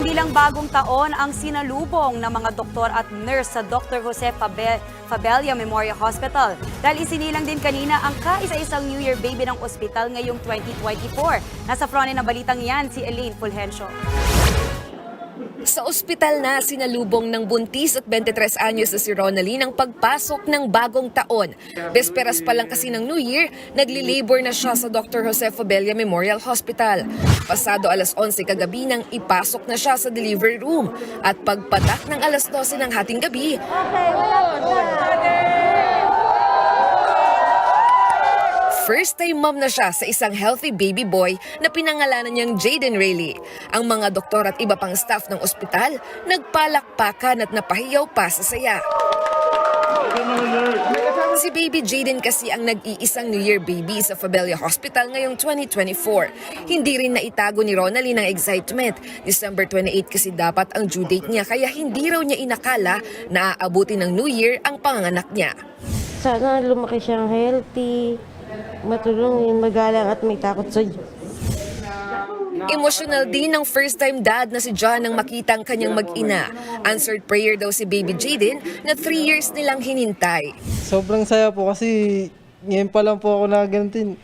Bilang bagong taon ang sinalubong ng mga doktor at nurse sa Dr. Jose Fabella Memorial Hospital. Dahil isinilang din kanina ang kaisa-isang New Year baby ng ospital ngayong 2024. Nasa fronte ng balitang yan si Elaine Fulgencio. Sa ospital na sinalubong ng buntis at 23 anyos na si Ronalyn ang pagpasok ng bagong taon. Besperas pa lang kasi ng New Year, nagli-labor na siya sa Dr. Jose Fabella Memorial Hospital. Pasado alas 11 kagabi nang ipasok na siya sa delivery room at pagpatak ng alas 12 ng hating gabi. First-time mom na siya sa isang healthy baby boy na pinangalanan niyang Jaden Rayleigh. Ang mga doktor at iba pang staff ng ospital nagpalakpakan at napahiyaw pa sa saya. Si baby Jaden kasi ang nag-iisang New Year baby sa Fabella Hospital ngayong 2024. Hindi rin naitago ni Ronalyn ang excitement. December 28 kasi dapat ang due date niya kaya hindi raw niya inakala na aabutin ng New Year ang panganganak niya. Sana lumaki siyang healthy, matulungin, magalang at may takot sa Diyos. Emotional din ng first-time dad na si John nang makita ang kanyang mag-ina. Answered prayer daw si baby Jaden na 3 years nilang hinintay. Sobrang saya po kasi ngayon pa lang po ako nagagantin.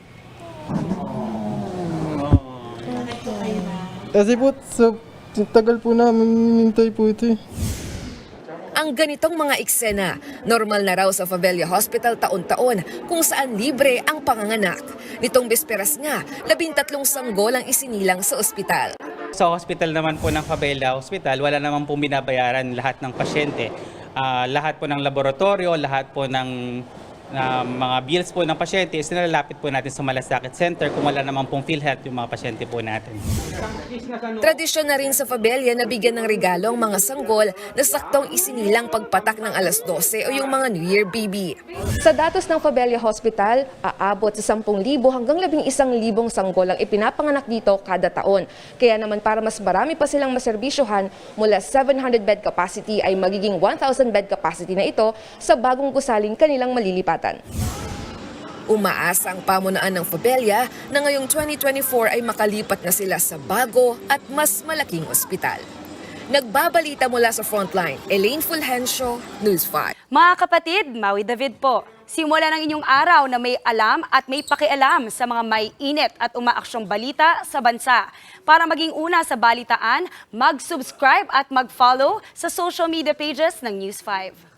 Kasi po, tagal po namin hinintay po ito eh. Ang ganitong mga eksena, normal na raw sa Fabella Hospital taon-taon kung saan libre ang panganganak. Nitong bisperas nga, 13 sanggol ang isinilang sa ospital. Sa hospital naman po ng Fabella Hospital, wala naman po binabayaran lahat ng pasyente. Lahat po ng laboratorio, lahat po ng mga bills po ng pasyente is nilalapit po natin sa Malasakit Center kung wala naman pong PhilHealth yung mga pasyente po natin. Tradisyon na rin sa Fabella na bigyan ng regalo ang mga sanggol na saktong isinilang pagpatak ng alas 12 o yung mga New Year baby. Sa datos ng Fabella Hospital, aabot sa 10,000 hanggang 11,000 sanggol ang ipinapanganak dito kada taon. Kaya naman para mas marami pa silang maserbisyohan, mula 700 bed capacity ay magiging 1,000 bed capacity na ito sa bagong gusaling kanilang malilipatan. Umaasa ang pamunaan ng Fabella na ngayong 2024 ay makalipat na sila sa bago at mas malaking ospital. Nagbabalita mula sa Frontline, Elaine Fulgencio, News 5. Mga kapatid, Maui David po. Simula ng inyong araw na may alam at may pakialam sa mga may init at umaaksyong balita sa bansa. Para maging una sa balitaan, mag-subscribe at mag-follow sa social media pages ng News 5.